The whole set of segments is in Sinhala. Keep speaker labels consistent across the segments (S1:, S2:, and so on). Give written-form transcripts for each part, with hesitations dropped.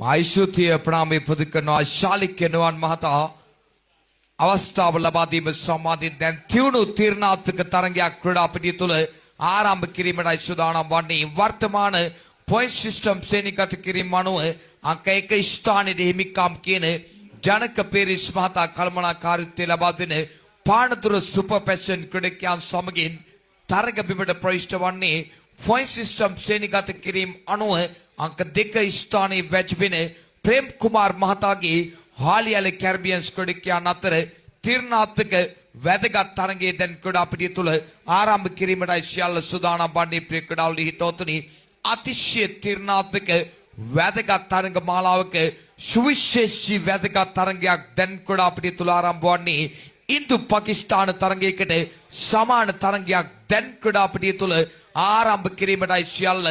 S1: ආයිසුතිය ප්‍රාමේ පුදු කරනවා ශාලික නුවන් මහතා අවස්ථාව ලබා දීම සම්මාදින් දැන් තියුණු තීරණාත්මක තරගයක් ක්‍රීඩා පිටිය තුළ ආරම්භ කිරීමටයි සූදානම් වන්නේ වර්තමාන පොයින්ට් සිස්ටම් ශ්‍රේණිගත කිරීම අනුව අංක 1 ස්ථානයේ හිමිකම් කියන ජනක පෙරිස් මහතා කළමනාකාරීත්වය ලබා දෙන පානදුර සුපර් පැෂන් ක්‍රීඩකයන් සමගින් තරග බිමට ප්‍රවිෂ්ඨ වන්නේ පොයින්ට් සිස්ටම් ශ්‍රේණිගත කිරීම අනුව අංක 2 ස්ථානයේ වැජ්බෙන ප්‍රේම් කුමාර් මහතාගේ හාලියල කැරිබියන්ස් ක්‍රීඩකයන් අතර තීරණාත්මක වැදගත් තරගයේ දැන් ක්‍රීඩා පිටිය තුළ ආරම්භ කිරීමටයි සියල්ල සූදානම් වන්නේ ප්‍රිය ක්‍රීඩාවලින් හිතවතුනි අතිශය තීරණාත්මක වැදගත් තරග මාලාවක සුවිශේෂී වැදගත් තරගයක් දැන් ක්‍රීඩා පිටිය තුළ ආරම්භ වන්නේ ඉන්දු පාකිස්තාන තරගයකට සමාන තරගයක් දැන් ක්‍රීඩා පිටිය තුළ ආරම්භ කිරීමටයි සියල්ල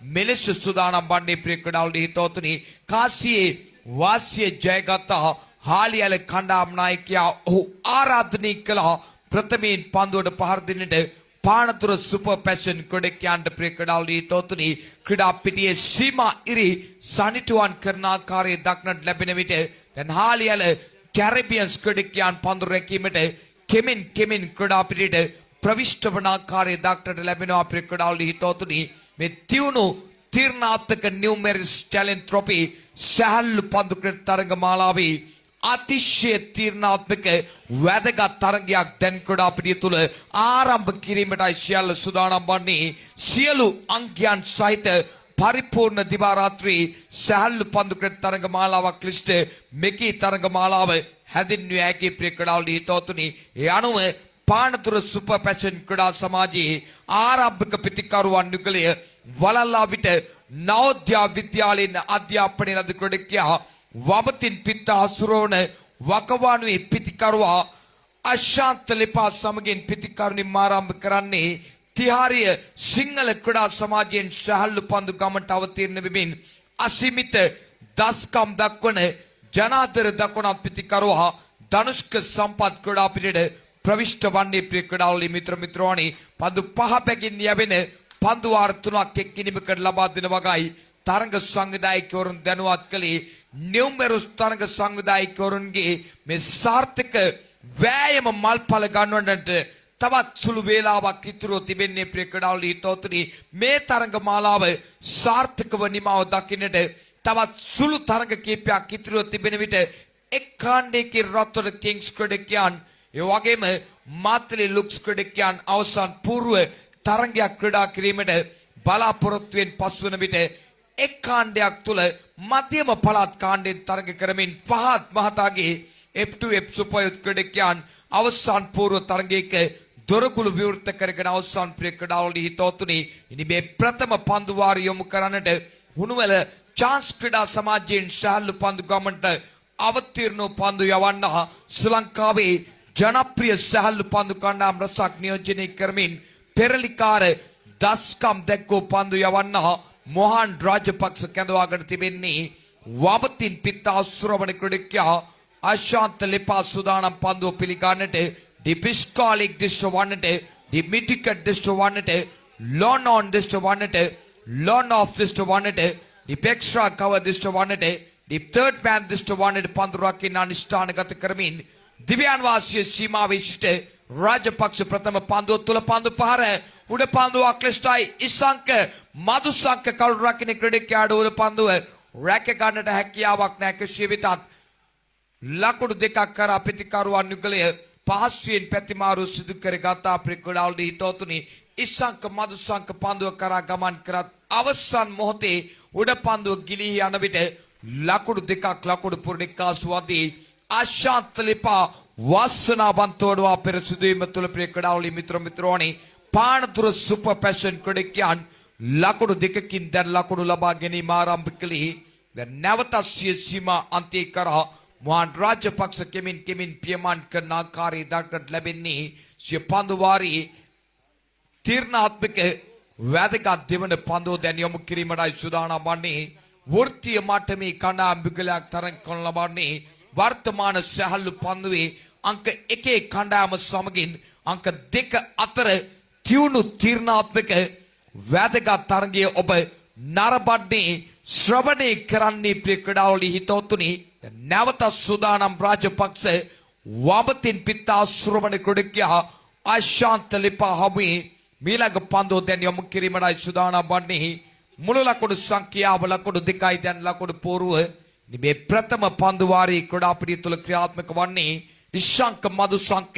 S1: මෙලෙස සූදානම් වන්නේ ප්‍රිය ක්‍රීඩාවලින් හිතවතුනි කාසියේ වාසිය ජයගත් හාලියල කණ්ඩායම් නායකයා ඔහු ආරාධනය කළ ප්‍රථමයෙන් පන්දුවට පහර දෙන්නට පානතුර සුපර් පැෂන් ක්‍රීඩකයන්ට ප්‍රිය ක්‍රීඩාවලින් හිතවතුනි ක්‍රීඩා පිටියේ සීමා ඉරි සනිටුවන් කරන ආකාරය දක්නට ලැබෙන විට දැන් හාලියල කැරිබියන්ස් ක්‍රීඩකයන් පන්දු රැකීමට කෙමෙන් ක්‍රීඩා පිටියට ප්‍රවිෂ්ඨ වන ආකාරය දක්නට ලැබෙනවා ප්‍රිය ක්‍රීඩාවලින් හිතවතුනි මේ තියුණු තීරණාත්මක නිව්මෙරිස් ටැලන්ට් ට්‍රොෆි සහල්ලු පන්දු ක්‍රීඩා තරග මාලාවේ අතිශය තීරණාත්මක වැදගත් තරගයක් දැන් ක්‍රීඩා පිටිය තුළ ආරම්භ කිරීමටයි සියල්ල සූදානම් වන්නේ සියලු අංකයන් සහිත පරිපූර්ණ දිවා රාත්‍රී සහල්ලු පන්දු ක්‍රීඩා තරග මාලාවක් ලිස්ට මෙකී තරග මාලාව හැදින්විය හැකි ප්‍රිය ක්‍රීඩාවලින් හිතවතුනි ඒ අනුව පානතුර සුපර් පැෂන් ක්‍රීඩා සමාජයේ ආරම්භක පිතිකරුවන් යුගලය වලල්ලා විට නවෝදය විද්‍යාලයෙන් අධ්‍යාපනය ලද ක්‍රීඩකයා වමතින් පිට හසුරවන වකවානුවේ පිතිකරුවා අශාන්ත ලිපා සමගින් පිතිකරුණින් ආරම්භ කරන්නේ තිහාරිය සිංහල ක්‍රීඩා සමාජයෙන් සහල්ලු පන්දු ගමට අවතීර්ණ වෙමින් අසීමිත දස්කම් දක්වන ජනාදර දක්වන පිතිකරුවා ධනුෂ්ක සම්පත් ක්‍රීඩා පිටියට ප්‍රවිෂ්ඨ වන්නේ ප්‍රිය ක්‍රීඩාවලින් මිත්‍රාණි පන්දු 5 පැකින් යැවෙන පන්දු වාර 3ක් එක්කිනෙමකට ලබා දෙන වගයි තරග සංවිධායකවරුන් දැනුවත් කළේ නිව්මෙරිස් තරග සංවිධායකවරුන්ගේ මේ සාර්ථක වෑයම මල්ඵල ගන්නවන්නට තවත් සුළු වේලාවක් ඉතුරුව තිබෙන්නේ ප්‍රිය ක්‍රීඩාවලින් හිතවතුනි මේ තරග මාලාව සාර්ථකව නිමාව දකින්නට තවත් සුළු තරග කීපයක් ඉතුරුව තිබෙන විට එක් කාණ්ඩයකින් රත්වර කිංස් ක්‍රීඩකයන් ඒ වගේම මාතලේ ලුක්ස් ක්‍රීඩකයන් අවසන් පූර්ව තරගයක් ක්‍රීඩා කිරීමට බලාපොරොත්තුවෙන් පසුවන විට එක් කාණ්ඩයක් තුළ මධ්‍යම පළාත් කාණ්ඩයෙන් තරග කරමින් ෆහද් මහතාගේ F2F සුපර් යුත් ක්‍රීඩකයන් අවසන් පූර්ව තරගයක දොරකුළු විවෘත කරගෙන අවසන් ප්‍රිය ක්‍රීඩාවලින් හිතවතුනි ඉනි මේ ප්‍රථම පන්දු වාරය යොමු කරන්නට හුණුවල චාන්ස් ක්‍රීඩා සමාජයෙන් සහල්ලු පන්දු ගමන්ට අවතීර්ණ පන්දු යවන්න ශ්‍රී ලංකාවේ ජනප්‍රිය සහල්ලු පන්දු කණ්ඩායම් රසක් නියෝජනය කරමින් පෙරලිකාර දස්කම් දැක්වූ පන්දු යවන්න මොහන් රාජපක්ෂ කැඳවාගෙන තිබෙන්නේ වමතින් පිට අසුරවන ක්‍රීඩකයා අශාන්ත ලිපා සූදානම් පන්දුව පිළිගන්නට ඩි පිස්කාලික් දිස්ත්‍ර වන්නට ඩි මිටිකට් දිස්ත්‍ර වන්නට ලොන් ඔන් දිස්ත්‍ර වන්නට ලොන් ඔෆ් දිස්ත්‍ර වන්නට ඩි පෙක්ස්ට්‍රා කවර් දිස්ත්‍ර වන්නට ඩි තර්ඩ් මෑන් දිස්ත්‍ර වන්නට පන්දු රකින්න අනිෂ්ඨානගත කරමින් දිව්‍යාන් වාසිය සීමාවේ සිට රාජපක්ෂ ප්‍රථම පන්දුව තුළ පන්දු පහර උඩ පන්දුව අක්ලිෂ්ටයි ඉසංක මදුසංක කවුරු රකින්න ක්‍රීඩකයාට උඩ පන්දුව රැක ගන්නට හැකියාවක් නැහැ කෙසේ වෙතත් ලකුණු දෙකක් කරා පිතිකරුවන් යුගලය පහසුවෙන් පැතිමාරු සිදු කරගත් ප්‍රිය ක්‍රීඩාවලින් හිතවතුනි ඉසංක මදුසංක පන්දුව කරා ගමන් කරත් අවසන් මොහොතේ උඩ පන්දුව ගිලී යන විට ලකුණු දෙකක් ලකුණු පුරනිකාසුවදී අශාන්ත ලිපා වාසනාවන්තවනවා පෙර සිදුවීම තුළ ප්‍රිය ක්‍රීඩාවලින් මිත්‍රාණි පානතුර සුපර් පැෂන් ක්‍රීඩකයන් ලකුණු දෙකකින් දැන් ලකුණු ලබා ගැනීම ආරම්භ කළේ දැන් නැවත සීමා අන්තය කරා මොහන් රාජපක්ෂ කෙමින් පියමන් කරන ආකාරය දක්නට ලැබෙන්නේ සිය පන්දු වාරයේ තීරණාත්මක වැදගත් දෙවන පන්දුව දැන් යොමු කිරීමටයි සූදානම් වන්නේ වෘත්තීය මට්ටමේ කණ්ඩායම් යුගලයක් තරඟ කරන ලබන්නේ වර්තමාන සහල්ලු පන්දුවේ අංක 1 කණ්ඩායම සමගින් අංක 2 අතර තියුණු තීරණාත්මක වැදගත් තරගයේ ඔබ නරඹන්නේ ශ්‍රවණය කරන්නේ ප්‍රිය ක්‍රීඩාවලි හිතවතුනි නැවත සූදානම් රාජපක්ෂ වමතින් පිත්තා ශ්‍රවණ ක්‍රීඩකයා අශාන්ත ලිපා හමුවේ මීළඟ පන්දුව දැන් යොමු කිරීමටයි සූදානම් වන්නේ මුළු ලකුණු සංඛ්‍යාව ලකුණු 2යි දැන් ලකුණු පෝරුව මේ ප්‍රථම පන්දු වාරී ක්‍රීඩාපිටිය තුළ ක්‍රියාත්මක වන්නේ ඉෂාංක මදුසංක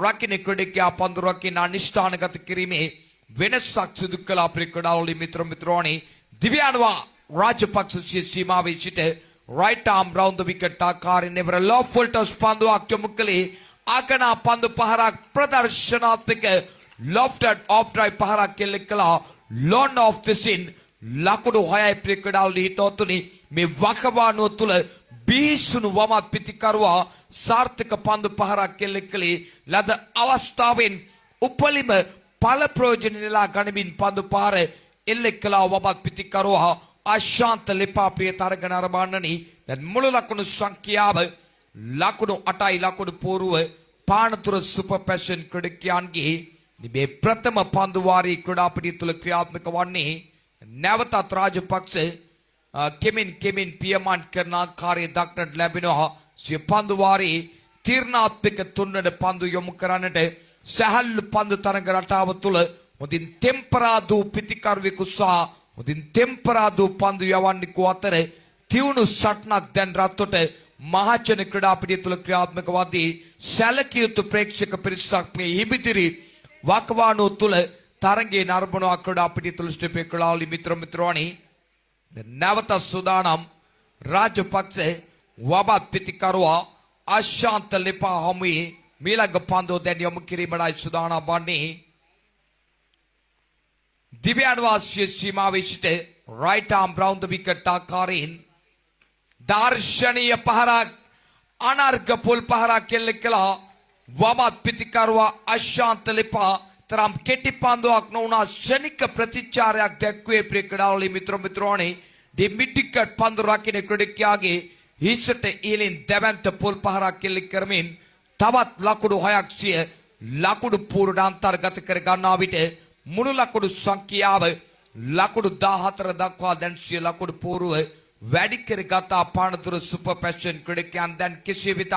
S1: රකින්න ක්‍රීඩකයා පන්දු රකින්න අනිෂ්ඨානගත කිරීමේ වෙනසක් සිදු කළ අපේ ක්‍රීඩාවලි මිත්‍රෝනි දිව්‍යානුවා රාජපක්ෂ සීමාවේ සිට right arm round the wicket ආකාරයෙන් never low full toss පන්දුවක් යොමු කළේ අගනා පන්දු පහරක් ප්‍රදර්ශනාත්මක lofted off drive පහරක් කෙල්ල කළා lawn of the sin ලකුණු 6යි ප්‍රිය ක්‍රීඩාවලි හිතවතුනි මේ වකවානුව තුල බීසුණු වමත් පිටිකරුවා සාර්ථක පන්දු පහරක් කෙල්ල කළේ ලද අවස්ථාවෙන් උපරිම පළ ප්‍රයෝජන නෙලා ගනිමින් පන්දු පහර එල්ල කළා වමත් පිටිකරුවා අශාන්ත ලිපාපිය තරගන අරබන්නනි දැන් මුළු ලකුණු සංඛ්‍යාව ලකුණු 8යි ලකුණු පෝරුව පානතුර සුපර් පැෂන් ක්‍රීඩකයන්ගේ මේ ප්‍රථම පන්දු වාරී ක්‍රීඩාපිටිය තුල ක්‍රියාත්මක වන්නේ නැවතත් රාජපක්ෂ කෙමින් පියමන් කරන ආකාරය දක්නට ලැබෙනවා සිය පන්දු වාරී තීර්ණාත්මක තුන්වන පන්දු යොමු කරන්නට සහල් පන්දු තරඟ රටාව තුල හොඳින් ටෙම්පරාදු පිටිකරුවෙකු සහ හොඳින් ටෙම්පරාදු පන්දු යවන්නෙකු අතර තියුණු සටනක් දැන් රත්තොට මහජන ක්‍රීඩාපිටිය තුල ක්‍රියාත්මක වදී සැලකිය යුතු ප්‍රේක්ෂක පිරිසක් මේ හිමිදිරි වකවානුව තුල තරඟේ නරඹන ක්‍රීඩාපිටිය තුල ස්ටෙපේ ක්‍රීඩාවලි මිත්‍රෝනි නැවත සූදානම් රාජපක්ෂ වබත් පිටිකරුවා අශාන්ත ලිපා හමුවේ මීළඟ පන්දුව දැන් යොමු කිරීමටයි සූදානම් වන්නේ දිව්‍යාන වාසිය සීමාවේ සිට right arm round the wicket ආකාරයෙන් දාර්ශනීය පහරක් අනර්ග පොල් පහරක් කෙල්ල කළා වමත් පිටිකරුවා අශාන්ත ලිපා තරම් කෙටි පන්දුවක් නොවුනා ශනික ප්‍රතිචාරයක් දැක්වේ ප්‍රිය ක්‍රීඩාවලි මිත්‍රෝනි දී මිඩ්විකට් පන්දු රකින්න ක්‍රීඩකයාගේ හිසට ඊලින් දැවැන්ත පොල් පහරක් කෙල්ල කරමින් තවත් ලකුණු 6ක් සිය ලකුණු පූර්ණ අන්තර්ගත කර ගන්නා විට මුළු ලකුණු සංඛ්‍යාව ලකුණු 14 දක්වා දැන් සිය ලකුණු පූර්ව වැඩි කරගත් පානතුර සුපර් පැෂන් ක්‍රීඩකයන් දැන් කෙසේ වෙතත්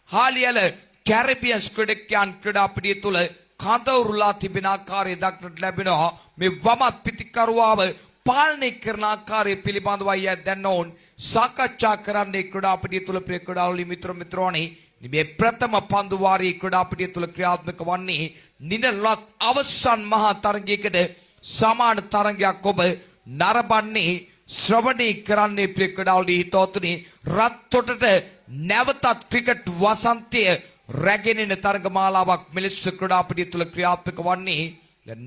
S1: හාලියල කැරිබියන් ක්‍රීඩකයන් ක්‍රීඩාපිටිය තුල කඳවුරුලා තිබෙන ආකාරය දක්නට ලැබෙනවා මේ වමත් පිටිකරුවාව පාලනය කරන ආකාරය පිළිබඳවයි දැන් ඔවුන් සාකච්ඡා කරන්නේ ක්‍රීඩාපිටිය තුල ප්‍රිය ක්‍රීඩාවලි මිත්‍රෝනි මේ ප්‍රථම පන්දු වාරී ක්‍රීඩාපිටිය තුල ක්‍රියාත්මක වන්නේ නිදලත් අවසන් මහා තරගයකට සමාන තරගයක් ඔබ නරඹන්නේ ශ්‍රවණය කරන්නේ ප්‍රිය ක්‍රීඩාවලි හිතවතුනි රත්තොටට නැවතත් ක්‍රිකට් වසන්තය රැගෙනෙන තරගමාලාවක් මෙලෙස ක්‍රීඩාපිටිය තුල ක්‍රියාත්මක වන්නේ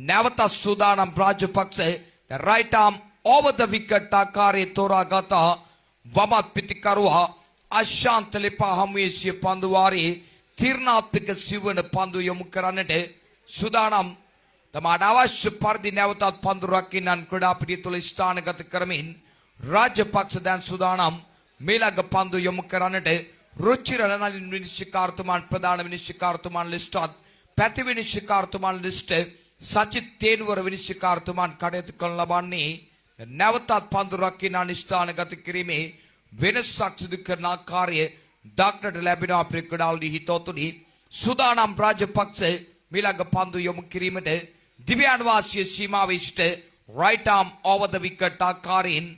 S1: නැවත සූදානම් Rajapaksa right arm over the wicket ආකාරයේ තෝරාගත වමත් පිටිකරුවා අශාන්ත ලිපා හමුවේ සිය පන්දු වාරයේ තීර්ණාත්මක සිවන පන්දු යොමු කරන්නට සූදානම් තමාට අවශ්‍ය පරිදි නැවතත් පන්දු රකින්නන් ක්‍රීඩාපිටිය තුල ස්ථානගත කරමින් රාජපක්ෂ දැන් සූදානම් මීළඟ පන්දු යොමු කරන්නට රුචිර නලින් විනිශ්චයකාරතුමාන් ප්‍රධාන විනිශ්චයකාරතුමාන් ලිස්ටත් පැති විනිශ්චයකාරතුමාන් ලිස්ට සචිත් තේනුවර විනිශ්චයකාරතුමාන් කටයුතු කරන ලබන්නේ නැවතත් පන්දු රකින්න අනිෂ්ඨානගත කිරීමේ වෙනසක් සිදු කරන ආකාරය දක්නට ලැබෙන අපේ ක්‍රීඩාවලි හිතවතුනි සූදානම් රාජපක්ෂ මීළඟ පන්දු යොමු කිරීමට දිව්‍යාන වාසිය සීමාවේ සිට right arm over the wicket ආකාරයෙන්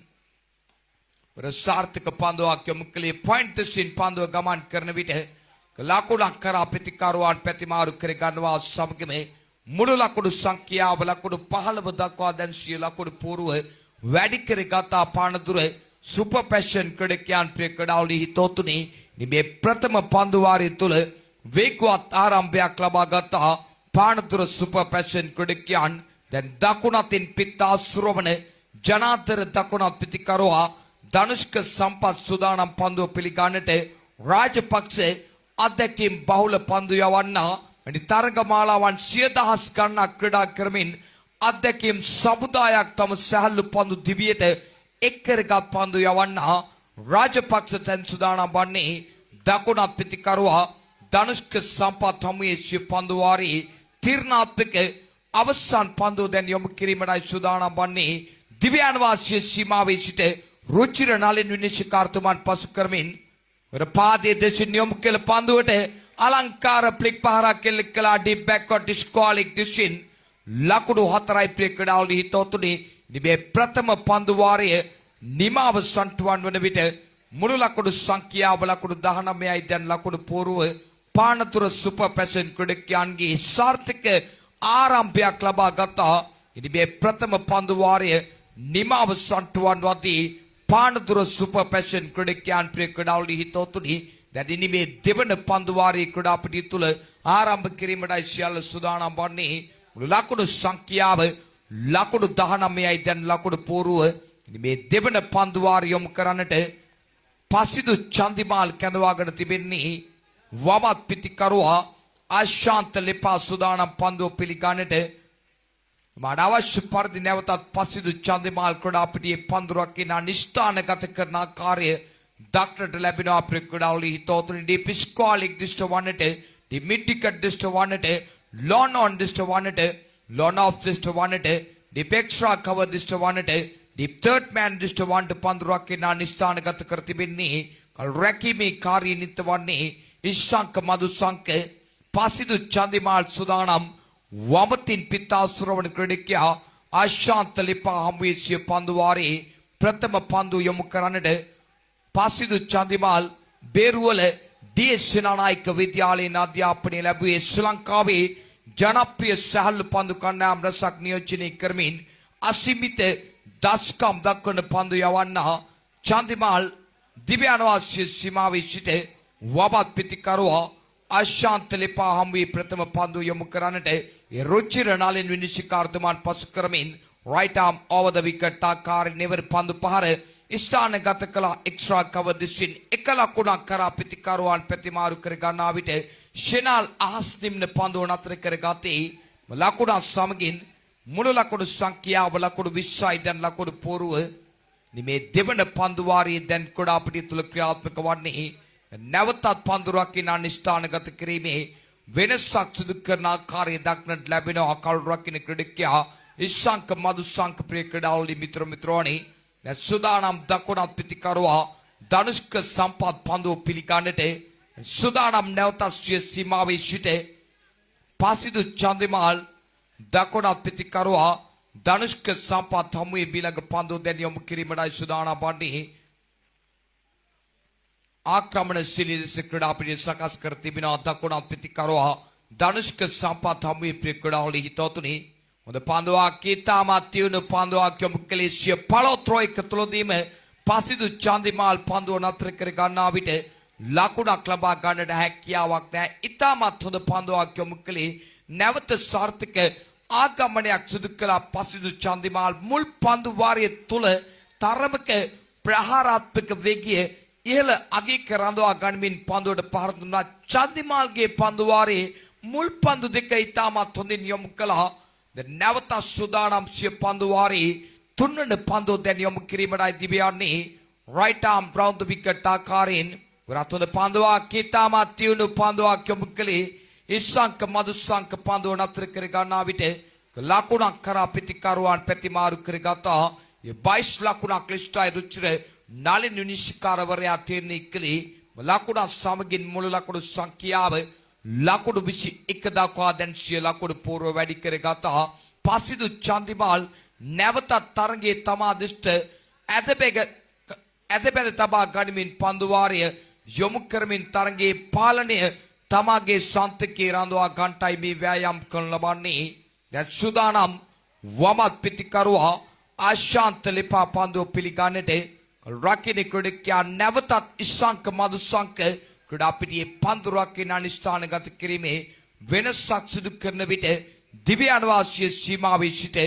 S1: සාර්ථක පන්දුවක් යොමු කළේ පොයින්ට් දෙසින් පන්දුව ගමන් කරන විට ලකුණක් කරා ප්‍රතිකාරුවන් පැතිමාරු කර ගන්නවා සමගම මුළු ලකුණු සංඛ්‍යාව ලකුණු 15 දක්වා දැන් සිය ලකුණු පූර්ව වැඩි කරගත පානදුර සුපර් පැෂන් ක්‍රීඩකයන් ප්‍රිය ක්‍රීඩාවලි හිතවතුනි මේ ප්‍රථම පන්දු වාරය තුල වේගවත් ආරම්භයක් ලබා ගත පානදුර සුපර් පැෂන් ක්‍රීඩකයන් දැන් දකුණතින් පිත්තාසුරවන ජනාතර දකුණත් පිටිකරුවා ධනුෂ්ක සම්පත් සූදානම් පන්දුව පිළිගන්නට රාජපක්ෂ අධ්‍යක්ෂින් බහුල පන්දු යවන්නා වැඩි තරගමාලාවන් 100,000 ගණනක් ක්‍රීඩා කරමින් අධ්‍යක්ෂින් සමුදායක් තම සහල්ලු පන්දු දිවියට එක් කරගත් පන්දු යවන්නා රාජපක්ෂ තැන් සූදානම් වන්නේ දකුණත් පිටිකරුවා ධනුෂ්ක සම්පත් හමුවේ සිය පන්දු වාරයේ තීර්ණාත්මක අවසන් පන්දුව දැන් යොමු කිරීමටයි සූදානම් වන්නේ දිව්‍යාන වාසිය සීමාවේ සිට රුචිර නලින් විනිශ්චයකාරතුමන් පසු කරමින් පාදයේ දෙසින් යොමු කළ පන්දුවට අලංකාර ෆ්ලික් පහරක් කෙල්ල කළා ඩීප් බැක්වර්ඩ් ස්කෝලික් දිසින් ලකුණු 4යි ප්‍රේක්ෂකවල හිතවතුනි දිවේ ප්‍රථම පන්දු වාරයේ නිමාව සන්තුවන් වන විට මුළු ලකුණු සංඛ්‍යාව ලකුණු 19යි දැන් ලකුණු පෝරුව පානතුර සුපර් පැෂන් ක්‍රීඩකයන්ගේ සාර්ථක ආරම්භයක් ලබා ගත්තා. ඉදිරියේ ප්‍රථම පන්දු වාරයේ නිමාව සන්තුවන් වදී පානතුර සුපර් පැෂන් ක්‍රීඩකයන් ප්‍රේක්ෂකවල හිතවතුනි දැන් ඉනිමේ දෙවන පන්දු වාරයේ ක්‍රීඩාපිටිය තුල ආරම්භ කිරීමටයි සියල්ල සූදානම් වන්නේ. මුළු ලකුණු සංඛ්‍යාව ලකුණු 19යි දැන් ලකුණු පෝරුව මේ දෙවන පන්දු වාරය යොමු කරන්නට පසිදු චන්දිමාල් කැඳවාගෙන තිබෙන්නේ වමත් පිටිකරුවා ආශාන්ත ලිපා සූදානම් පන්දුව පිළිගන්නට මට අවශ්‍ය පරිදි නැවතත් පසිදු චන්දිමාල් ක්‍රීඩාපිටියේ පන්දුරක් කින නිෂ්ඨානගත කරන ආකාරය දක්නට ලැබෙනවා ප්‍රේක්ෂකවල හිතවතුනි ඩීප් ස්කෝලික් දිෂ්ට වන්නට ඩි මිඩ්ඩිකට් දිෂ්ට වන්නට ලොන් ඔන් දිෂ්ට වන්නට ලොන් ඔෆ් දිෂ්ට වන්නට ඩීප් එක්ස්ට්‍රා කවර් දිෂ්ට වන්නට ඩීප් තර්ඩ් මෑන් දිෂ්ට වන්නට පන්දුරක් කින නිෂ්ඨානගත කර තිබෙන්නේ කල් රැකීමේ කාර්යය නිත වන්නේ ඉස්සංක මදුසංක පසිදු චන්දිමාල් සුදානම් වමතින් පිතාසුරවන ක්‍රීඩකයා ආශාන්ත ලිපා හමුවේ සිය පන්දු වාරයේ ප්‍රථම පන්දු යොමු කරන්නට පසිදු චන්දිමාල් බේරුවල ඩී.එස්. සේනානායක විද්‍යාලයෙන් අධ්‍යාපනය ලැබුවේ ශ්‍රී ලංකාවේ ජනප්‍රිය සැහැල්ලු පන්දු කණ්ඩායම් රැසක් නියෝජනය කරමින් අසීමිත දස්කම් දක්වන පන්දු යවන්නා චන්දිමාල් දිව්‍යාන වාසිය සීමාවේ සිට වමත් පිටිකරුවා ආශාන්ත ලිපා හමුවේ ප්‍රථම පන්දු යොමු කරන්නට රුචිර නලින් විනිශ්චයකාරතුමන් පසු කරමින් right arm over the wicket ආකාරයෙන් නිවර පන්දු පහර ස්ථානගත කළ එක්ස්ට්‍රා කවර් දිසින් එක ලකුණක් කරා පිටිකරුවන් ප්‍රතිමාරු කර ගන්නා විට ෂෙනල් අහස් නිම්න පන්දුව නතර කර ගත්තේ ලකුණ සමගින් මුළු ලකුණු සංඛ්‍යාව ලකුණු 20යි දැන් ලකුණු පෝරුව මේ දෙවන පන්දු වාරයේ දැන් ක්‍රීඩාපිටිය තුල ක්‍රියාත්මක වන්නේ නැවතත් පන්දුරක් කින නිෂ්ඨානගත කිරීමේ වෙනසක් සිදු කරන ආකාරය දක්නට ලැබෙන අකල් රකින්න ක්‍රීඩකයා ඉස්සංක මදුසංක ප්‍රේක්ෂකවල මිත්‍රෝනි සුදානම් දකුණත් පිටිකරුවා ධනුෂ්ක සම්පත් පන්දුව පිළිගන්නට සුදානම් නැවතත් සීමාවේ සිට පසිදු චන්දිමාල් දකුණත් පිටිකරුවා ධනුෂ්ක සම්පත් හමුවේ බිලඟ පන්දුව දැන් යොමු කිරීමටයි සුදානම් වන්නේ. ආක්‍රමණශීලී ලෙස ක්‍රීඩාපිටිය සකස් කර තිබෙනවා දකුණත් පිටිකරුවා ධනුෂ්ක සම්පත් හමුවේ ප්‍රේක්ෂකවල හිතවතුනි හොඳ පන්දුවක් කීතාමත් තියුණු පන්දුවක් යොමු කළේ සිය පළොත්‍රෝයක තුලදීම පසිදු චන්දිමාල් පන්දුව නතර කර ගන්නා විට ලකුණක් ලබා ගන්නට හැකියාවක් නැහැ. ඉතාමත් හොඳ පන්දුවක් යොමු කළේ නැවත සාර්ථක ආගමනයක් සිදු කළ පසිදු චන්දිමාල් මුල් පන්දු වාරයේ තුල තරමක ප්‍රහාරාත්මක වේගය ඉහළ අගයක රඳවා ගනිමින් පන්දුවට පහර දුන්නා. චන්දිමාල්ගේ පන්දු වාරයේ මුල් පන්දු දෙක ඉතාමත් හොඳින් යොමු කළා. නැවත සූදානම් සිය පන්දු වාරයේ තුන්වන පන්දුව දැන් යොමු කිරීමටයි දිව්‍යන්නේ right arm round the wicket ආකාරයෙන් වරතුන පන්දුවක් කීතාමත් තියුණු පන්දුවක් යොමු කළේ ඉස්සංක මදුසංක පන්දුව නතර කර ගන්නා විට ලකුණක් කරා පිටිකරුවන් ප්‍රතිමාරු කරගත්තා. ඒ 22 ලකුණක් ලිස්ටයි රුචිර නලින් විනිශ්චයකාරවරයා තීරණය කළේ ලකුණ සමගින් මුළු ලකුණු සංඛ්‍යාව ලකුණු 21 දක්වා දැන් සිය ලකුණු පූර්ව වැඩි කරගත්තා. පසිදු චන්දිමාල් නැවතත් තරගයේ තමා දිෂ්ට ඇදබැද තබා ගනිමින් පන්දු වාරය යොමු කරමින් තරගයේ පාලනය තමාගේ සන්තකයේ රඳවා ගන්නටයි මේ වෑයම් කරන ලබන්නේ. දැන් සූදානම් වමත් පිටිකරුවා ආශාන්ත ලිපා පන්දුව පිළිගන්නට රකින්න ක්‍රීඩකයා නැවතත් ඉස්සංක මදුසංක ක්‍රීඩාපිටියේ පන්දුරක් කින නිෂ්ඨානගත කිරීමේ වෙනසක් සිදු කරන විට දිව්‍යාන වාසිය සීමාවේ සිට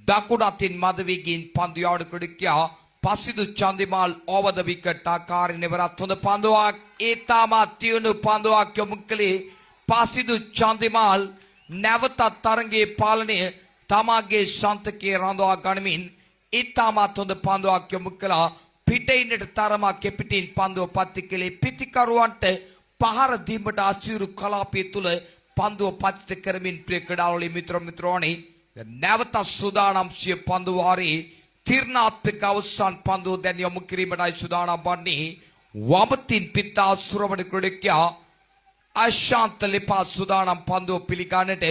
S1: දකුණ අතින් මද වේගයෙන් පන්දු යවන ක්‍රීඩකයා Pasidu Chandimal over the wicket ආකාරයෙන් ඉවරත් හොඳ පන්දුවක් ඒ තාමත් තියුණු පන්දුවක් යොමු කළේ පසිදු චන්දිමාල් නැවතත් තරගයේ පාලනය තමාගේ සන්තකයේ රඳවා ගනිමින් ඒ තාමත් හොඳ පන්දුවක් යොමු කළා. පිටින්නට තරමක් කෙපිටින් පන්දුව පත්ති කළේ පිටිකරුවන්ට පහර දීමට අසීරු කලාපය තුල පන්දුව පතිත කරමින් ප්‍රේක්ෂකවල මිත්‍රෝනි නැවත සූදානම් සිය පන්දු වාරයේ තීර්ණාත්මක අවසන් පන්දුව දැන් යොමු කිරීමටයි සූදානම් වන්නේ. වමතින් පිතා සුරවඩ ක්‍රීඩකයා අශාන්ත ලිපා සූදානම් පන්දුව පිළිගන්නට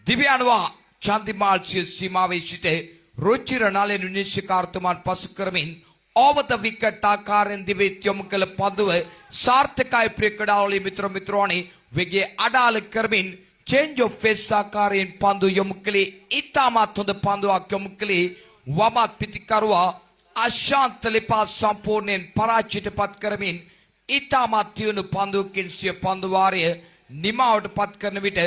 S1: දිව්‍යානුවා චන්දිමාල් සීමාවේ සිට රුචිර නලෙන් විනිශ්චයකාරතුමන් පසු කරමින් over the wicket ආකාරයෙන් දිවෙත් යොමු කළ පන්දුව සාර්ථකයි ප්‍රේක්ෂකවලි මිත්‍රෝනි වෙගේ අඩාල කරමින් change of face ආකාරයෙන් පන්දු යොමු කළේ ඉතාමත් හොඳ පන්දුවක් යොමු කළේ වමත් පිටිකරුවා අශාන්ත ලිපා සම්පූර්ණයෙන් පරාජිතපත් කරමින් ඉතාමත් තියුණු පන්දුවකින් සිය පන්දු වාරය නිමාවට පත් කරන විට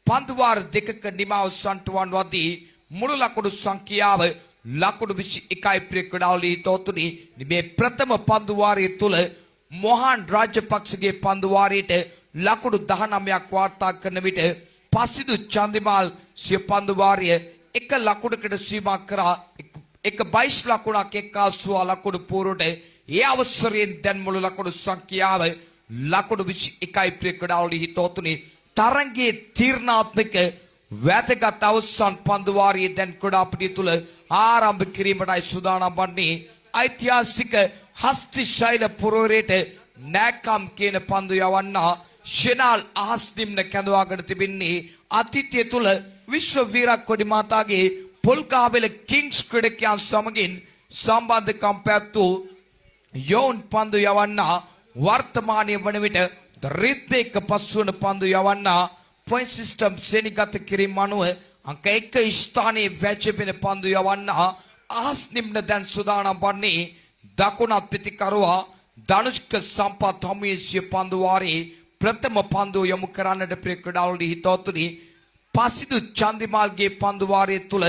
S1: පන්දු වාර දෙකක නිමාව සන්ටුවන් වදී මුළු ලකුණු සංඛ්‍යාව ලකුණු 21යි ප්‍රේක්ෂකවලි තෝතුනි මේ ප්‍රථම පන්දු වාරය තුල මොහන් රාජපක්ෂගේ පන්දු වාරයට ලකුණු 19ක් වාර්තා කරන විට පසිදු චන්දිමාල් සිය පන්දු වාරය එක ලකුණකට සීමා කරා එක 22 ලකුණක් එක්කාසුවා ලකුණු පූර්වට ඒ අවසරයෙන් දැන් මුළු ලකුණු සංඛ්‍යාව ලකුණු 21යි ප්‍රේක්ෂකවලි හිතෝතුනි තරංගයේ තීර්ණාත්මක වැදගත් අවසන් පන්දු වාරයේ දැන් ක්‍රීඩාපිටිය තුල ආරම්භ කිරීමටයි සූදානම් වන්නේ. ඓතිහාසික හස්ති ශෛල පුරවරයට නැකම් කියන පන්දු යවන්නා ෂෙනාල් අහස් නිම්න කැඳවාගෙන තිබෙන්නේ අතීතය තුල විශ්ව වීරක් කොඩි මාතාගේ පොල්ගහවෙල කිංස් ක්‍රීඩකයන් සමගින් සම්බන්ධකම් පැවැත්වූ යෝන් පන්දු යවන්නා වර්තමානයේ වන විට රිද්මේක පස්වන පන්දු යවන්නා point system සෙනිගත කිරීම අනුව අංක 1 ස්ථානයේ වැජෙන පන්දු යවන්නා අහස් නිම්න දැන් සූදානම් වන්නේ දකුණත් පිටිකරුවා ධනුෂ්ක සම්පත් හමුවේ පන්දු වාරයේ ප්‍රථම පන්දුව යොමු කරන්නට ප්‍රේක්ෂකවලි හිතවතුනි පසිදු චන්දිමාල්ගේ පන්දු වාරයේ තුල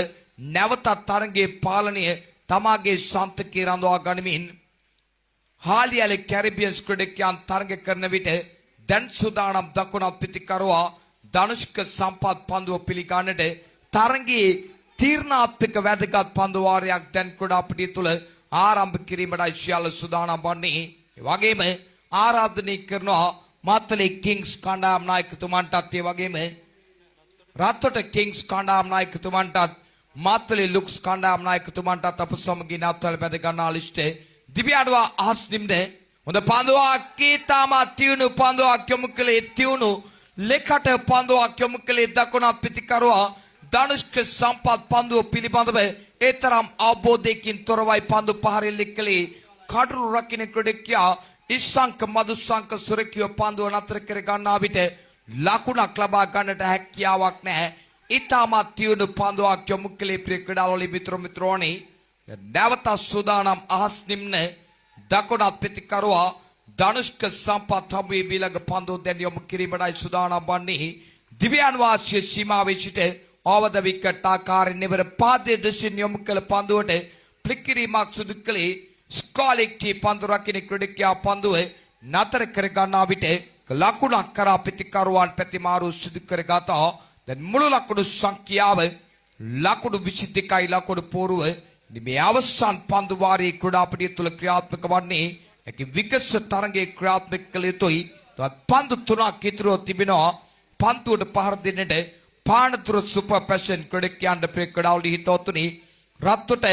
S1: නැවත තරගයේ පාලනය තමාගේ සන්තකේ රඳවා ගනිමින් හාලියල කැරිබියන් ක්‍රීඩකයන් තරග කරන විට දැන් සූදානම් දකුණත් පිටිකරුවා ධනුෂ්ක සම්පත් පන්දුව පිළිගන්නට තරගයේ තීර්ණාත්මක වැදගත් පන්දු වාරයක් දැන් ක්‍රීඩාපිටිය තුල ආරම්භ කිරීමටයි සියල්ල සූදානම් වන්නේ. ඒ වගේම ආරාධනය කරනවා මාතලේ කිංස් කණ්ඩායම් නායකතුමන්ටත් ඒ වගේම රත්තොට කිංස් කණ්ඩායම් නායකතුමන්ටත් මාතලේ ලුක්ස් කණ්ඩායම් නායකතුමන්ටත් අප සමගින් අත්වල බැඳ ගන්නා ලිස්ටේ දිව්‍යානුවා අහස් නිම්ද හොඳ පන්දුවක් කීතාමත් තියුණු පන්දුවක් යොමු කළේ තියුණු ලෙකට පන්දුවක් යොමු කළේ දකුණත් පිටිකරුවා ධනුෂ්ක සම්පත් පන්දුව පිළිබඳව ඒතරම් අවබෝධයකින් තොරවයි පන්දු පහරෙල්ල කළේ කඩුළු රකින්න ක්‍රීඩකයා ඉස්සංක මදුසංක සුරකිය පන්දුව නතර කර ගන්නා විට ලකුණක් ලබා ගන්නට හැකියාවක් නැහැ. ඉතාමත් තියුණු පන්දුවක් යොමු කළේ ප්‍රේක්ෂකවලි මිත්‍රෝනි නැවත සූදානම් අහස් නිම්න දකුණත් පිටිකරුවා ධනුෂ්ක සම්පත් හමුවේ බිලග පන්දුව දැන් යොමු කිරීමටයි සූදානම් වන්නේ. දිව්‍යානුවා සීමාවේ සිට over the wicket ආකාරයෙන් නිවර පාදයේ දෙසින් යොමු කළ පන්දුවට ප්ලිකිරීමක් සිදු කළේ ස්කාලික්ගේ පන්දු රකින්න ක්‍රීඩකයා පන්දුව නතර කර ගන්නා විට ලකුණක් කරා පිටිකරුවන් ප්‍රතිමාරු සිදු කර ගතා. දැන් මුළු ලකුණු සංඛ්‍යාව ලකුණු 22යි ලකුණු පෝරුව මේ අවසන් පන්දු වාරයේ ක්‍රීඩාපිටිය තුල ක්‍රියාත්මක වන්නේ. ඒක විගස තරගයේ ක්‍රියාත්මක කළ යුතුයි. තවත් පන්දු 3ක් ඉතුරුව තිබෙනවා. පන්දුවට පහර දෙන්නට පානතුර සුපර් පැෂන් ක්‍රීඩකයන්ට ප්‍රේක්ෂකවලි හිතවතුනි රත්තොට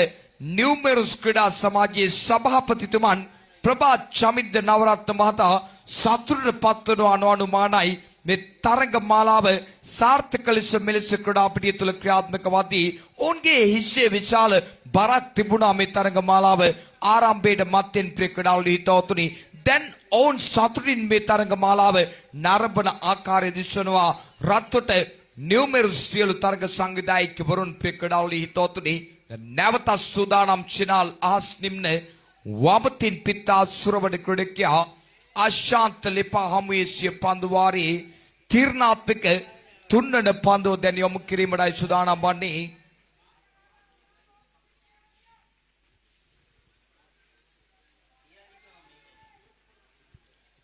S1: නියුමෙරුස් ක්‍රීඩා සමාජයේ සභාපතිතුමන් ප්‍රභාත් චමින්ද නවරත්න මහතා සතුටට පත්වන අනුමානයි මේ තරග මාලාව සාර්ථක ලෙස මෙලෙස ක්‍රීඩාපිටිය තුල ක්‍රියාත්මක වදී ඔවුන්ගේ හිස්සේ විශාල බරක් තිබුණා මේ තරග මාලාව ආරම්භයේ මත්ෙන් ප්‍රේක්ෂකවලි හිතවතුනි දැන් ඔවුන් සතුටින් මේ තරග මාලාව නරඹන ආකාරය දිස්වනවා. රත්තොට නියුමෙරුස් සියලු තරග සංවිධායකවරුන් ප්‍රේක්ෂකවලි හිතවතුනි නැවත සූදානම් ෂෙනාල් අහස් නිම්න වමතින් පිතා සුරවඩ ක්‍රීඩකයා අශාන්ත ලිපා හමුවේ සිය පන්දු වාරයේ තීර්ණාත්මක තුන්වන පන්දුව දැන් යොමු කිරීමටයි සූදානම් වන්නේ.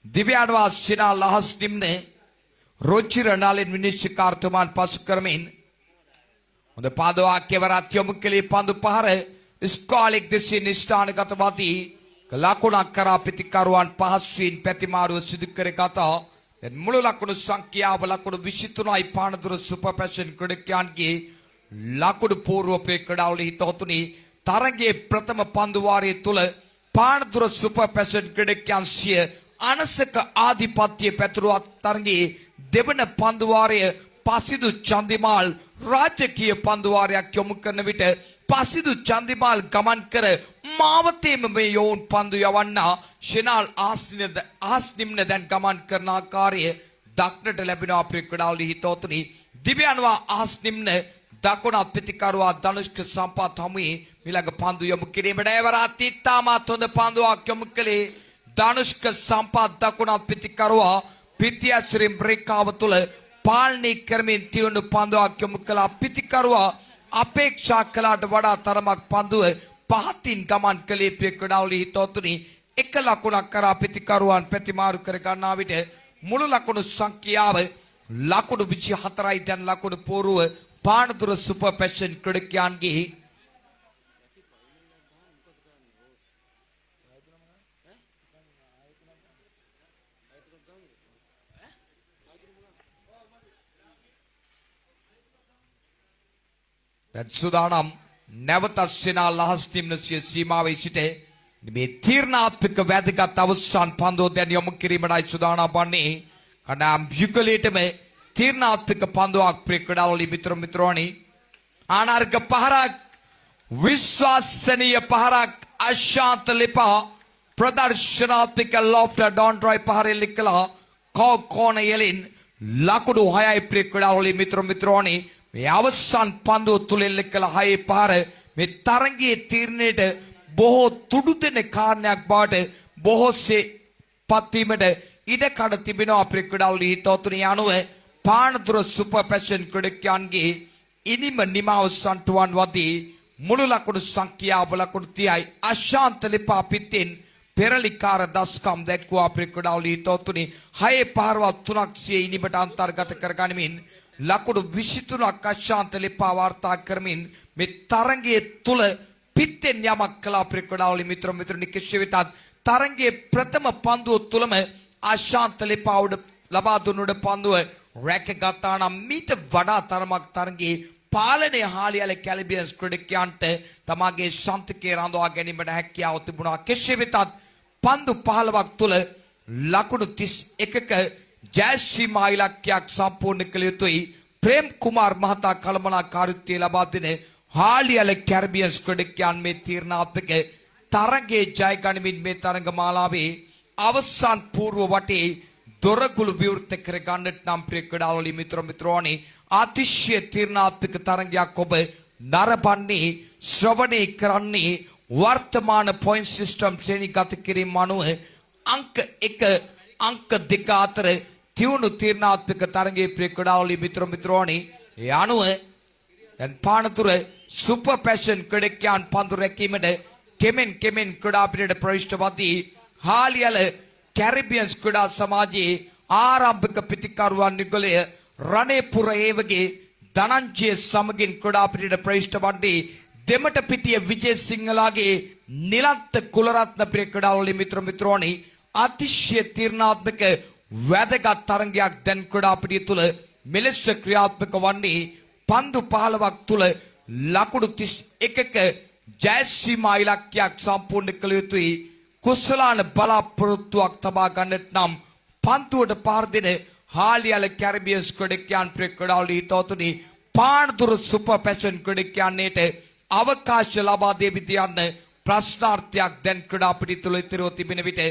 S1: දිව්‍යානුවා ෂෙනාල් අහස් නිම්න රුචිර නලින් විනිශ්චයකාරතුමන් පසු කරමින් හොඳ පන්දුවක් කෙවරත් යොමු කළේ පන්දු පහර ස්කාලික් දෙසින් ස්ථානගත වදී ලකුණක් කරා පිටිකරුවන් පහසුවෙන් පැතිමාරුව සිදු කර ගතා. දැන් මුළු ලකුණු සංඛ්‍යාව ලකුණු 23යි පානදුර සුපර් පැෂන් ක්‍රීඩකයන්ගේ ලකුණු පූර්ව ප්‍රේක්ෂකවලි හිතවතුනි තරගයේ ප්‍රථම පන්දු වාරයේ තුල පානදුර සුපර් පැෂන් ක්‍රීඩකයන්සිය අනසක ආධිපත්‍ය පැතුරුවත් තරගයේ දෙවන පන්දු වාරය පසිදු චන්දිමාල් රාජකීය පන්දු වාරයක් යොමු කරන විට පසිදු චන්දිමාල් ගමන් කර මාවතේම මේ යෝන් පන්දු යවන්නා ෂෙනාල් ආස්නිම්න දැන් ගමන් කරන ආකාරය දක්නට ලැබෙනවා අපේ ක්‍රීඩාවලි හිතවතුනි දිව්‍යනවා ආස්නිම්න දකුණත් පිටිකරුවා ධනුෂ්ක සම්පත් හමුවේ මිලඟ පන්දු යොමු කිරීමට එවරත් ඉතාමත් හොඳ පන්දුවක් යොමු කළේ ධනුෂ්ක සම්පත් දකුණත් පිටිකරුවා පිටියස්රිම් රේඛාව තුළ පාලනය කරමින් තියුණු පන්දුවක් යොමු කළා පිටිකරුවා අපේක්ෂා කළාට වඩා තරමක් පන්දුව පහතින් ගමන් කළේ ක්‍රීඩාවලි හිතවතුනි එක ලකුණක් කරා පිටිකරුවන් ප්‍රතිමාරු කර ගන්නා විට මුළු ලකුණු සංඛ්‍යාව ලකුණු 24යි දැන් ලකුණු පෝරුව පානදුර සුපර් පැෂන් ක්‍රීඩකයන්ගේ දැන් සුදානම් නැවත සෙනා ලහස් නිම්නසිය සීමාවේ සිට මේ තීර්ණාත්මක වැදගත් අවසන් පන්දුව දැන් යොමු කිරීමටයි සුදානම් වන්නේ කණ්ඩායම් යුගලයටම තීර්ණාත්මක පන්දුවක් ක්‍රීඩාවලි මිත්‍රෝනි ආනාර්ක පහරක් විශ්වාසනීය පහරක් අශාන්ත ලිපා ප්‍රදර්ශනාත්මක ලොෆ්ටර් ඩොන්ඩ්‍රොයි පහරෙල්ල කළා කෝන යලින් ලකුණු 6යි ක්‍රීඩාවලි මිත්‍රෝනි මේ අවසන් පන්දුව තුලෙල්ල කළ 6 පහර මේ තරගයේ තීරණයට බොහෝ තුඩු දෙන කාරණයක් බවට බොහෝසේ පත්වීමට ඉඩ කඩ තිබෙනවා අපේ ක්‍රීඩාවලි හිතවතුනි අනුව පානදුර සුපර් පැෂන් ක්‍රීඩකයන්ගේ ඉනිම නිමාව සන්ටුවන් වදී මුළු ලකුණු සංඛ්‍යාව ලකුණු 30යි අශාන්ත ලිපා පිටින් පෙරලිකාර දස්කම් දැක්වුවා අපේ ක්‍රීඩාවලි හිතවතුනි 6 පහරවත් 3ක් සිය ඉනිමට අන්තර්ගත කරගනිමින් ලකුණු 23ක් අශාන්ත ලිපා වාර්තා කරමින් මේ තරගයේ තුල පිටෙන් යමක් කළා අපේ ක්‍රීඩාවලි මිත්‍රෝනි කෙසේ වෙතත් තරගයේ ප්‍රථම පන්දුව තුලම අශාන්ත ලිපා උඩ ලබා දුන්නුඩ පන්දුව රැකගත්තා නම් මීට වඩා තරමක් තරගයේ පාලනය හාලියල කැලිබියන්ස් ක්‍රීඩකයන්ට තමාගේ සන්තකයේ රඳවා ගැනීමට හැකියාව තිබුණා කෙසේ වෙතත් පන්දු 15ක් තුල ලකුණු 31ක ජයශ්‍රීමා ඉලක්කයක් සම්පූර්ණ කළ යුතුයි ප්‍රේම් කුමාර් මහතා කළමනාකාරීත්වය ලබා දෙන හාලියල කැරිබියන්ස් ක්‍රීඩකයන් මේ තීරණාත්මක තරගයේ ජය ගනිමින් මේ තරග මාලාවේ අවසන් පූර්ව වටේ දොරගුළු විවෘත කර ගන්නට නම් ක්‍රීඩාවලි මිත්‍රෝනි අතිශය තීරණාත්මක තරගයක් ඔබ නරඹන්නේ ශ්‍රවණය කරන්නේ වර්තමාන පොයින්ට් සිස්ටම් ශ්‍රේණිගත කිරීම අනුව අංක 1 අංක 2 අතර තියුණු තීරණාත්මක තරගයේ ක්‍රීඩාවලි මිත්‍රෝනි ඒ අනුව දැන් පානදුර සුපර් පැෂන් ක්‍රීඩකයන් පන්දු රැකීමට කෙමෙන් ක්‍රීඩා පිටට ප්‍රවිෂ්ඨ වදී හාලියල කැරිබියන්ස් ක්‍රීඩා සමාජයේ ආරම්භක පිටිකරුවන් නිගලය රණේපුර ඒවගේ ධනංජය සමගින් ක්‍රීඩා පිටට ප්‍රවිෂ්ඨ වන්නේ දෙමට පිටිය විජේසිංහලාගේ නිලන්ත කුලරත්න ක්‍රීඩාවලි මිත්‍රෝනි අතිශය තීරණාත්මක වැදගත් තරගයක් දැන් ක්‍රීඩා පිටිය තුල මෙලෙස ක්‍රියාත්මක වන්නේ පන්දු 15ක් තුල ලකුණු 31ක ජයශ්‍රීමා ඉලක්කයක් සම්පූර්ණ කළ යුතුයි කුසලාන බලාපොරොත්තුවක් තබා ගන්නට නම් පන්දුවට පාර දෙන හාලියල කැරිබියන්ස් ක්‍රීඩකයන් ක්‍රීඩාවලි හිතවතුනි පානදුර සුපර් පැෂන් ක්‍රීඩකයන්ට අවකාශ ලබා දෙවි යන්න ප්‍රශ්නාර්ථයක් දැන් ක්‍රීඩා පිටිය තුල ඉතිරිව තිබෙන විට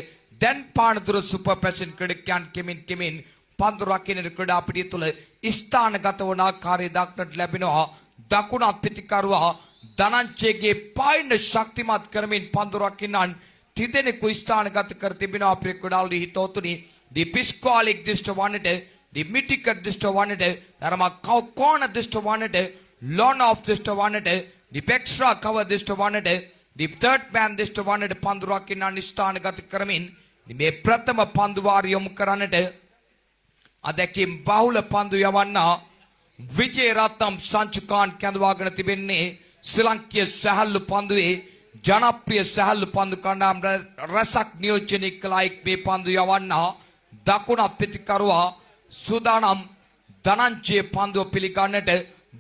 S1: දැන් පානදුර සුපර් පැෂන් ක්‍රීඩකයන් කෙමින් පන්දු රකින්න ක්‍රීඩා පිටිය තුල ස්ථානගත වන ආකාරය දක්නට ලැබෙනවා දකුණත් පිටිකරුවා ධනංජයගේ පායන ශක්තිමත් කරමින් පන්දු රකින්නන් තිදෙනෙකු ස්ථානගත කර තිබෙනවා අපේ ක්‍රීඩාවලි හිතවතුනි දී පිස්කාලික් දිෂ්ට වන්නට දී මිටිකර් දිෂ්ට වන්නට ධර්ම කෝන දිෂ්ට වන්නට ලෝන් ඔෆ් දිෂ්ට වන්නට දී පෙක්ස්ට්‍රා කවර් දිෂ්ට වන්නට දී තර්ඩ් මෑන් දිෂ්ට වන්නට පන්දු රකින්නන් ස්ථානගත කරමින් මේ ප්‍රථම පන්දු වාරය යොමු කරන්නට අදකින් බහුල පන්දු යවන්නා විජේ රත්නම් සංචුකාන් කැඳවාගෙන තිබෙන්නේ ශ්‍රී ලංකීය සැහැල්ලු පන්දුවේ ජනප්‍රිය සැහැල්ලු පන්දු කණ්ඩායම් රසක් නියෝජනය කළා මේ පන්දු යවන්නා දකුණත් පිටිකරුවා සූදානම් ධනංජය පන්දුව පිළිගන්නට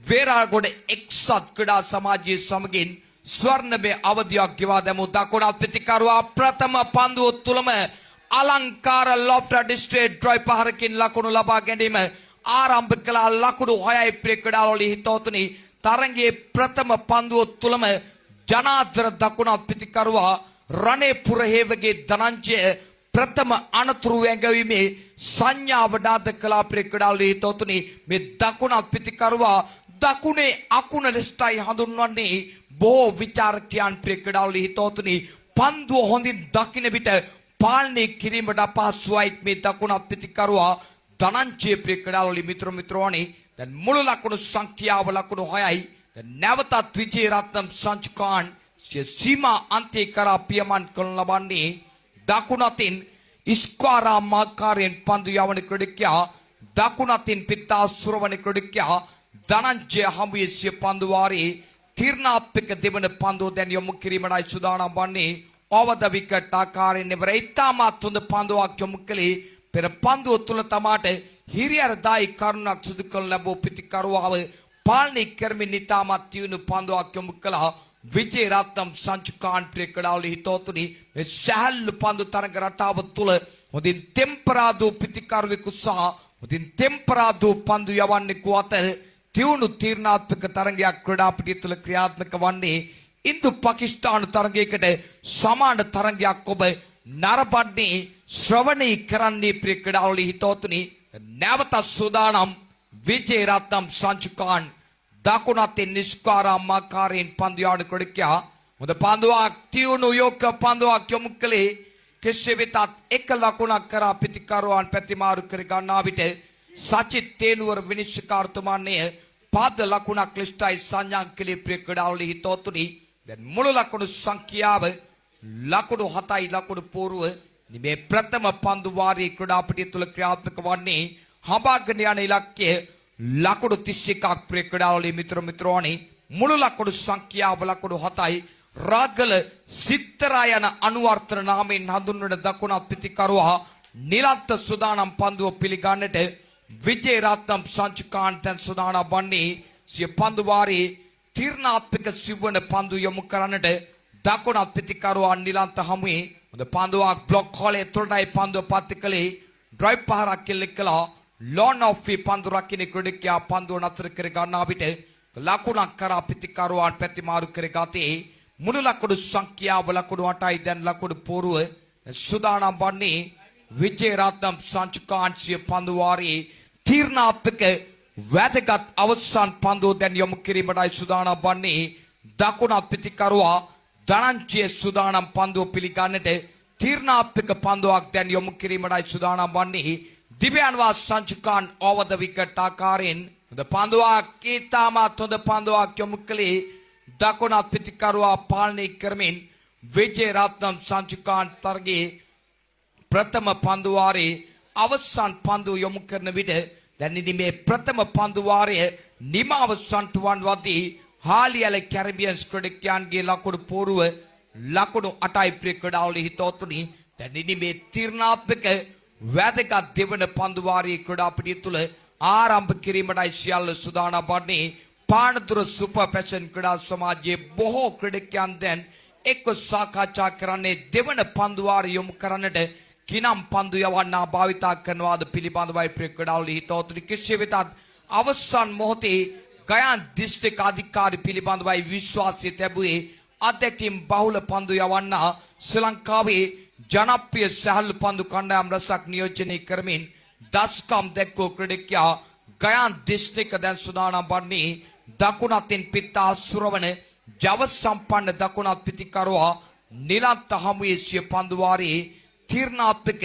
S1: වේරාගොඩ එක්සත් ක්‍රීඩා සමාජයේ සමගින් ස්වර්ණමය අවධියක් ගෙවා දැමූ දකුණත් පිතිකරුවා ප්‍රථම පන්දුව තුලම අලංකාර ලොෆ්ට් ඩිස්ට්‍රේට් ඩ්‍රොයි පහරකින් ලකුණු ලබා ගැනීම ආරම්භ කළ ලකුණු 6යි ප්‍රේක්ෂකවලි හිතවතුනි තරගයේ ප්‍රථම පන්දුව තුලම ජනාධර දකුණත් පිතිකරුවා රණේ පුරහේවගේ ධනංජය ප්‍රථම අනතුරු වැඟවීමේ සංඥාව දාද කලා ප්‍රේක්ෂකවලි හිතවතුනි මේ දකුණත් පිතිකරුවා දකුණේ අකුණ ලෙසයි හඳුන්වන්නේ බොහෝ විචාරකයන් ප්‍රේක්ෂකවලි හිතවතුනි පන්දුව හොඳින් දකින විට පාලනය කිරීමට අපහසුයි මේ දකුණත් පිතිකරුවා ධනංජය ප්‍රේක්ෂකවලි මිත්‍රෝනි දැන් මුළු ලකුණු සංඛ්‍යාව ලකුණු 6යි දැන් නැවතත් විජේරත්නම් සංචුකාන් සීමා අන්තය කරා පියමන් කරන ලබන්නේ දකුණතින් ඉස්කාරා මාකාරයෙන් පන්දු යවන ක්‍රීඩකයා දකුණතින් පිතා සුරවන ක්‍රීඩකයා ධනංජය හමුවේ සිය පන්දු වාරේ තීර්ණාත්මක දෙවන පන්දුව දැන් යොමු කිරීමටයි සූදානම් වන්නේ ඕවද විකට් ආකාරයෙන් ඉවර ඉතාමත් හොඳ පන්දුවක් යොමු කළේ පෙර පන්දුව තුල තමාට හිරියරදායි කරුණක් සිදු කරන ලැබූ පිතිකරුවාව පාලනය කරමින් ඉතාමත් තියුණු පන්දුවක් යොමු කළා විජේරත්නම් සංචුකාන් ප්‍රේක්ෂකවලි හිතවතුනි මේ සැහැල්ලු පන්දු තරග රටාව තුල හොඳින් ටෙම්පරාදු පිතිකරුවෙකු සහ හොඳින් ටෙම්පරාදු පන්දු යවන්නෙකු අතර තියුණු තීර්ණාත්මක තරගයක් ක්‍රීඩාපිටිය තුල ක්‍රියාත්මක වන්නේ ඉන්දු පාකිස්තාන තරගයකට සමාන තරගයක් ඔබ නරඹන්නේ ශ්‍රවණය කරන්නේ ප්‍රේක්ෂකවලි හිතවතුනි නැවත සූදානම් විජේරත්නම් සංචුකාන් දකුණතින් නිස්කාරා මාකාරයෙන් පන්දු යවන ක්‍රීඩකයා හොඳ පන්දුවක් තියුණු යෝග පන්දුවක් යොමු කළේ කෙසේ වෙතත් එක ලකුණක් කරා පිතිකරුවන් ප්‍රතිමාරු කර ගන්නා විට සචිත් තේනුවර විනිශ්චයකාරතුමාන්නේ පාද ලකුණක් ලිස්ටයි සංඥා කළේ ප්‍රේක්ෂකවලි හිතවතුනි දැන් මුළු ලකුණු සංඛ්‍යාව ලකුණු 7යි ලකුණු පෝරුව මේ ප්‍රථම පන්දු වාරයේ ක්‍රීඩාපිටිය තුල ක්‍රියාත්මක වන්නේ හඹාගෙන යන ඉලක්කය ලකුණු 31ක් ප්‍රේක්ෂකවලි මිත්‍රෝනි මුළු ලකුණු සංඛ්‍යාව ලකුණු 7යි රාගල සිත්තරා යන අනුවර්තන නාමයෙන් හඳුන්වන දකුණත් පිතිකරුවා නිලන්ත සුදානම් පන්දුව පිළිගන්නට විජේරත්නම් සංචුකාන් දැන් සුදානම් වන්නේ සිය පන්දු වාරයේ තීර්ණාත්මක සිවන පන්දු යොමු කරන්නට දකුණත් පිතිකරුවා නිලන්ත හමුවේ හොඳ පන්දුවක් බ්ලොක් හෝලේ තුරටයි පන්දුව පත් කළේ ඩ්‍රයිව් පහරක් කෙල්ලකලා ලෝන් ඔෆ් පන්දු රකින්න ක්‍රීඩකයා පන්දුව නතර කර ගන්නා විට ලකුණක් කරා පිතිකරුවන් ප්‍රතිමාරු කර ගතේ මුළු ලකුණු සංඛ්‍යාව ලකුණු 8යි දැන් ලකුණු පෝරුව සුදානම් වන්නේ විජේරත්නම් සංචුකාන් සිය පන්දු වාරයේ තීර්ණාත්මක වැදගත් අවසන් පන්දුව දැන් යොමු කිරීමටයි සුදානම් වන්නේ දකුණත් පිතිකරුවා ධනංජය සුදානම් පන්දුව පිළිගන්නට තීර්ණාත්මක පන්දුවක් දැන් යොමු කිරීමටයි සුදානම් වන්නේ දිව්‍යන්වා සංචුකාන් ඕවර් ද විකට් ආකාරයෙන් හොඳ පන්දුවක් ඊටමත් හොඳ පන්දුවක් යොමු කළේ දකුණත් පිතිකරුවා පාලනය කරමින් විජේරත්නම් සංචුකාන් තරගයේ ප්‍රථම පන්දු වාරයේ අවසන් පන්දුව යොමු කරන විට දැන් ඉතින් මේ ප්‍රථම පන්දු වාරයේ නිමාව සන්ටුවන් වදී හාලියල කැරිබියන් ක්‍රීඩකයන්ගේ ලකුණු පෝරුව ලකුණු 8යි ප්‍රේක්ෂකවලි හිතවතුනි දැන් ඉතින් මේ තීර්ණාත්මක වැදගත් දෙවන පන්දු වාරයේ ක්‍රීඩාපිටිය තුල ආරම්භ කිරීමටයි සියල්ල සූදානම් වන්නේ පානදුර සුපර් පැෂන් ක්‍රීඩා සමාජයේ බොහෝ ක්‍රීඩකයන් දැන් එක්ව සාකච්ඡා කරන්නේ දෙවන පන්දු වාරය යොමු කරන්නට කිනම් පන්දු යවන්නා භාවිතා කරනවාද පිළිබඳවයි ප්‍රේක්ෂකවලි හිතවතුනි කෙසේ වෙතත් අවසන් මොහොතේ ගයාන් දිස්ත්‍රික් අධිකාරි පිළිබඳවයි විශ්වාසය ලැබුවේ අධ්‍යක්ෂින් බහුල පන්දු යවන්නා ශ්‍රී ලංකාවේ ජනප්‍රිය සහල් පන්දු කණ්ඩායම් රසක් නියෝජනය කරමින් දස්කම් දැක්වූ ක්‍රීඩකයා ගයාන් දිස්ත්‍රික් දැන් සූදානම් වන්නේ දකුණතින් පිතා සුරවන ජව සම්පන්න දකුණත් පිතිකරුවා නිලන්ත හමුවේ සිය පන්දු වාරයේ තීර්ණාත්මක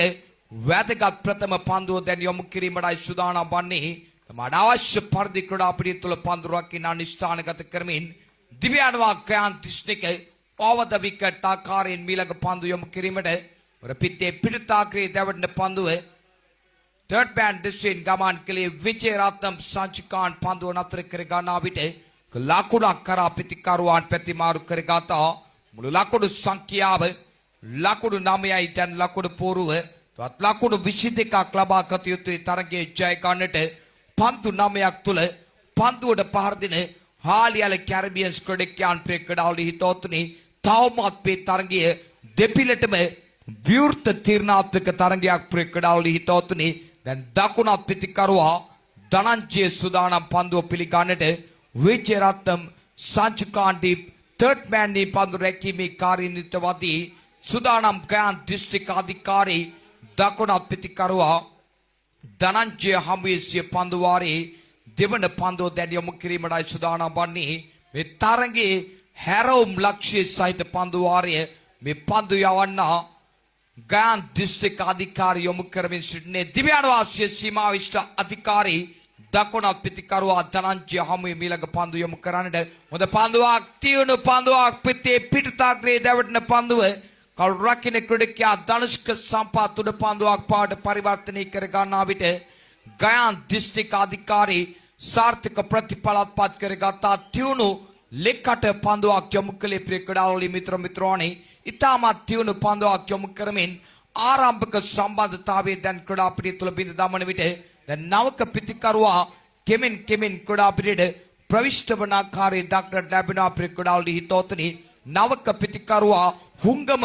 S1: වැදගත් ප්‍රථම පන්දුව දැන් යොමු කිරීමටයි සූදානම් වන්නේ තමාට අවශ්‍ය පරිදි ක්‍රීඩාපිටිය තුල පන්දු රකින්න අනිෂ්ඨානගත කරමින් දිව්‍යන්වා ගයාන් දිස්ත්‍රික් ඕවර් ද විකට් ආකාරයෙන් මීළඟ පන්දු යොමු කිරීමට පිටේ පිටතාග්‍රේ දැවටන පන්දුව තර්ඩ් බෑන්ඩ් දිස්ත්‍රික් ගමන් කළේ විජේරත්නම් සංචුකාන් පන්දුව නතර කර ගන්නා විට ලකුණක් කරා පිතිකරුවන් ප්‍රතිමාරු කරගතා මුළු ලකුණු සංඛ්‍යාව ලකුණු 9යි දැන් ලකුණු පෝරුව තවත් ලකුණු 22ක් ලබා ගත යුතුයි තරගයේ ජය ගන්නට පන්දු 9ක් තුල පන්දුවට පහර දෙන හාලියල කැරිබියන්ස් ක්‍රඩකයන් ප්‍රේක්කඩාවලි හිතෝතුනි තවමත් පේ තරගය දෙපිලටම විවෘත තීරණාත්මක තරගයක් ප්‍රේක්කඩාවලි හිතෝතුනි දැන් දකුණත් පිතිකරුවා ධනංජය සුදානම් පන්දුව පිළිගන්නට විජේරත්නම් සංචුකාණ්ඩි තර්ඩ් මෑන් පන්දු රැකීමේ කාර්යනිරතවදී සුදානම් ගයාන් දිස්ත්‍රික් අධිකාරී දකුණත් පිතිකරුවා ධනංජය හමුවේ පන්දු වාරේ දෙවන පන්දුව දැන් යොමු කිරීමටයි සුදානම් වන්නේ මේ තරගයේ හැරවුම් ලක්ෂ්‍ය සහිත පන්දු වාරය මේ පන්දු යවන්න ගයාන් දිස්ත්‍රික් අධිකාරී යොමු කරමින් සිටිනේ දිව්‍යාන වාසීය සීමා විශිෂ්ට අධිකාරී දකුණත් පිතිකරුවා ධනංජය හමුවේ මීළඟ පන්දු යොමු කරන්නට හොඳ පන්දුවක් තියුණු පන්දුවක් පිටේ පිටතාග්‍රේ දැවටන පන්දුව කවුරු රකින්න ක්‍රීඩකයා ධනුෂ්ක සම්පත් උඩ පන්දුවක් පාට පරිවර්තනය කර ගන්නා විට ගයාන් දිස්ත්‍රික් අධිකාරී සාර්ථක ප්‍රතිඵලත් පත් කරගත්තා තියුණු ලෙක්කට පන්දුවක් යොමු කළේ ප්‍රේක්ෂකවලි මිත්‍රාණි ඉතාමත් තියුණු පන්දුවක් යොමු කරමින් ආරම්භක සම්බන්ධතාවයේ දැන් ක්‍රීඩා පිටිය තුළ බිඳ දමන විට දැන් නවක පිතිකරුවා කෙමෙන් ක්‍රීඩා පිටියට ප්‍රවිෂ්ඨ වන ආකාරයේ දක්නට ලැබෙනා ප්‍රේක්ෂකවලි හිතෝතුනි නවක පිතිකරුවා හුංගම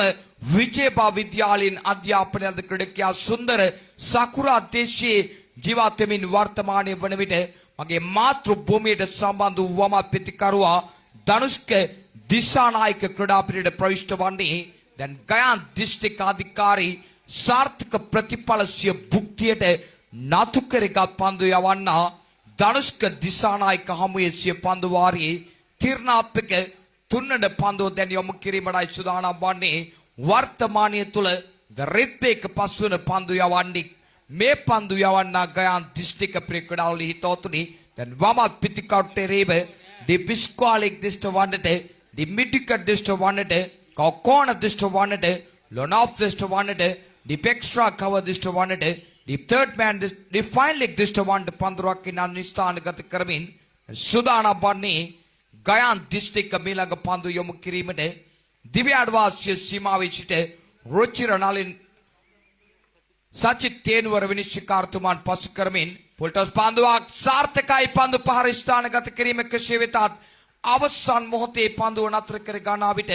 S1: විජේබා විද්‍යාලයෙන් අධ්‍යාපනය ලද ක්‍රීඩකයා සුන්දර සකුරා දේශයේ ජීවත් වෙමින් වර්තමානයේ වන විට මගේ මාතෘ භූමියට සම්බන්ධ වූ වම පිතිකරුවා ධනුෂ්ක දිසානායක ක්‍රීඩා පිටියට ප්‍රවිෂ්ඨ වන්නේ දැන් ගයාන් දිස්ත්‍රික් අධිකාරී සාර්ථක ප්‍රතිඵල සිය භුක්තියට නතු කරගත් පන්දු යවන්න ධනුෂ්ක දිසානායක හමුවේ සිය පන්දු වාරයේ තීරණාත්මක තුන්වන පන්දුව දැන් යොමු කිරීමටයි සූදානම් වන්නේ වර්තමානයේ තුල රිද්මේක පස්වන පන්දු යවන්නේ මේ පන්දු යවන්න ගයාන් දිස්ත්‍රික් ප්‍රේක්ෂකවලි හිතෝතුනි දැන් වමත් පිතිකවුටේ රේව ඩි බිස්ක්වාලික් දිස්ට වන්නට ඩි මිඩික දිස්ට වන්නට කෝකෝන දිස්ට වන්නට ලොනොෆ් දිස්ට වන්නට ඩි පෙක්ස්ට්‍රා කව දිස්ට වන්නට ඩි තර්ඩ් මෑන් ඩි ෆයිනලික් දිස්ට වන්නට පන්දුරක් ඉන්න ස්ථානගත කරමින් සූදානම් වන්නේ ගයාන් දිස්ත්‍රික් මීළඟ පන්දු යොමු කිරීමට දිව්‍යාන වාසීය සීමාවේ සිට රුචිර නලින් සචිත් තේනුවර විනිශ්චයකාරතුමාන් පසු කරමින් පොල්ටස් පන්දුවක් සාර්ථකයි පන්දු පහර ස්ථානගත කිරීම කෙසේ වෙතත් අවසන් මොහොතේ පන්දුව නතර කර ගන්නා විට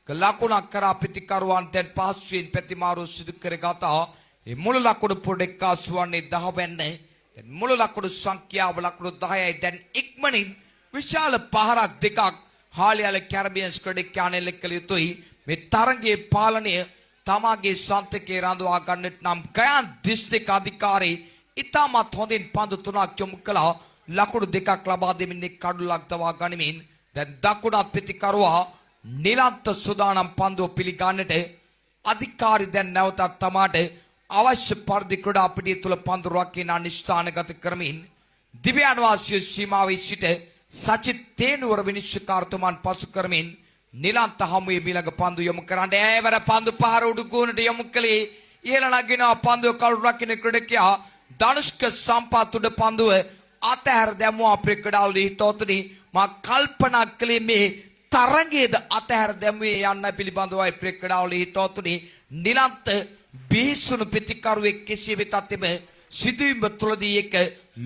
S1: ලකුණක් කරා පිතිකරුවන් දැන් පහසුවෙන් ප්‍රතිමාරු සිදු කරගතා ඒ මුළු ලකුණු පොඩ එක්කාසු වන්නේ 10 වෙන්න දැන් මුළු ලකුණු සංඛ්‍යාව ලකුණු 10යි දැන් ඉක්මනින් විශාල පහරක් දෙකක් හාලියල කැරිබියන්ස් ක්‍රීඩකයන් එල්ලකල යුතුයි මේ තරගයේ පාලනය තමාගේ සන්තකේ රඳවා ගන්නට නම් ගයාන් දිස්ත්‍රික් අධිකාරී ඉතාමත් හොඳින් පන්දු 3ක් යොමු කළා ලකුණු 2ක් ලබා දෙමින් කඩුලක් දවා ගනිමින් දැන් දකුණත් පිතිකරුවා නිලන්ත සුදානම් පන්දුව පිළිගන්නට අධිකාරී දැන් නැවතත් තමාට අවශ්‍ය පරිදි ක්‍රීඩා පිටිය තුල පන්දු රකින්න නිස්ථානගත කරමින් දිව්‍යාන වාසීය සීමාවේ සිට සචිත් තේනුවර විනිශ්චයකාරතුමාන් පසු කරමින් නිලන්ත හමුවේ මීළඟ පන්දු යොමු කරන්න ඇවර පන්දු පහර උඩුගුණට යොමු කළේ ඉහළ නගිනවා පන්දුව කවුරු රකින්න ක්‍රීඩකයා ධනුෂ්ක සම්පත් උඩ පන්දුව අතහැර දැමුවා ප්‍රේක්ෂකවලි හිතෝතුනි මා කල්පනා කළේ මේ තරගයේද අතහැර දැමුවේ යන්න පිළිබඳවයි ප්‍රේක්ෂකවලි හිතෝතුනි නිලන්ත බිහිසුණු පිතිකරුවෙක් කෙසේ වෙතත් එම සිදුවීම තුළදී එක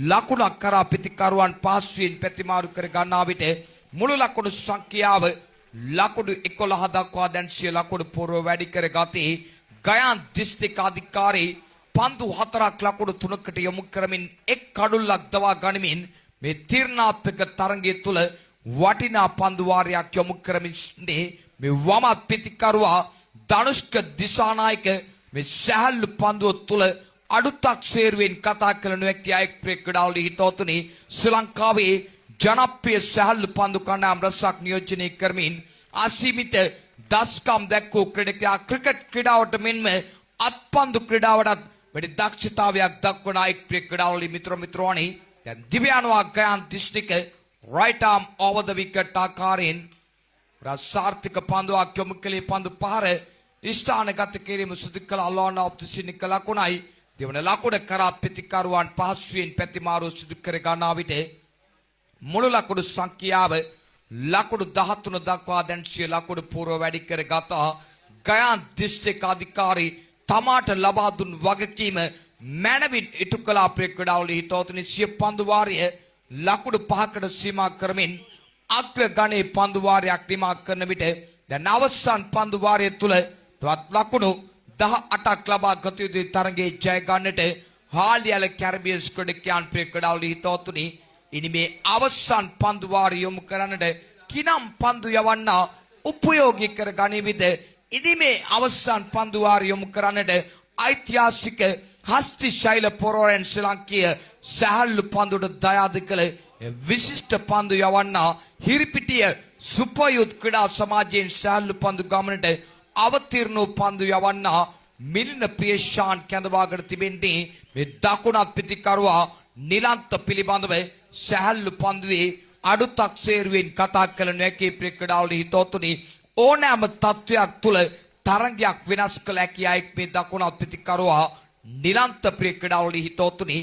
S1: ලකුණක් කරා පිතිකරුවන් පහසුවෙන් ප්‍රතිමාරු කර ගන්නා විට මුළු ලකුණු සංඛ්‍යාව ලකුණු 11 දක්වා දැන් සිය ලකුණු පූර්ව වැඩි කර ගතේ ගයාන් දිස්ත්‍රික් අධිකාරී පන්දු 4ක් ලකුණු 3කට යොමු කරමින් එක් කඩුල්ලක් දවා ගනිමින් මේ තීරණාත්මක තරගය තුල වටිනා පන්දු වාරයක් යොමු කරමින් මේ වමත් පිතිකරුවා ධනුෂ්ක දිසානායක මේ සැහැල්ලු පන්දුව තුල අඩුතක් සේරුවෙන් කතා කළ නොහැකි අයෙක් ප්‍රේක්ෂකවලි හිතෝතුනි ශ්‍රී ලංකාවේ ජනප්‍රිය සැහැල්ලු පන්දු කණ්ඩායම් රසක් නියෝජනය කරමින් අසීමිත දස්කම් දැක්වූ ක්‍රීඩකයා ක්‍රිකට් ක්‍රීඩාවට මෙන්ම අත්පන්දු ක්‍රීඩාවටත් වැඩි දක්ෂතාවයක් දක්වන අයෙක් ප්‍රේක්ෂකවලි මිත්‍රාණි දැන් දිව්‍යානවා ගයාන් දිස්ත්‍රික් right arm over the wicket ආකාරයෙන් රසාර්ථක පන්දුවක් යොමු කළේ පන්දු පහර ස්ථානගත කිරීම සිදු කළ අලෝන ඔෆ් ද සිනික ලකුණයි දෙවන ලකුණ කරා පිතිකරුවන් පහසුවෙන් ප්‍රතිමාරු සිදු කර ගන්නා විට මුළු ලකුණු සංඛ්‍යාව ලකුණු 13 දක්වා දැන් සිය ලකුණු පූර්ව වැඩි කර ගතා ගයාන් දිස්ත්‍රික් අධිකාරී තමාට ලබා දුන් වගකීම මැනවින් ඉටු කළ ප්‍රේක්ෂකවලි හිතෝතුනි සිය පන්දු වාරය ලකුණු 5කට සීමා කරමින් අග්‍ර ගණේ පන්දු වාරයක් නිමා කරන විට දැන් අවසන් පන්දු වාරය තුල තවත් ලකුණු 18ක් ලබා ගත යුතු තරගයේ ජය ගන්නට හාලියල කැරිබියන් ස්ක්වඩ් ප්‍රේක්ෂකවල හිතවතුනි ඉනි මේ අවසන් පන්දු වාරය යොමු කරන්නට කිනම් පන්දු යවන්න උපයෝගී කර ගනිවිද ඉනි මේ අවසන් පන්දු වාරය යොමු කරන්නට ඓතිහාසික හස්ති ශෛල පොරෝරෙන් ශ්‍රී ලංකීය සැහැල්ලු පන්දුට දයාද කළ විශිෂ්ට පන්දු යවන්න හිරිපිටිය සුපයුත් ක්‍රීඩා සමාජයෙන් සැහැල්ලු පන්දු ගමනට අවතීර්ණ වූ පන්දු යවන්න මිලින ප්‍රියශාන් කැඳවාගෙන තිබෙන්නේ මේ දකුණත් පිටිකරුවා නිලන්ත පිළිබඳව සැහැල්ලු පන්දුවේ අඩුතක් සේරුවෙන් කතා කළ නොහැකි ප්‍රේක්ෂකවල හිතවතුනි ඕනෑම තත්වයක් තුල තරගයක් වෙනස් කළ හැකි අයෙක් මේ දකුණත් පිටිකරුවා නිලන්ත ප්‍රේක්ෂකවල හිතවතුනි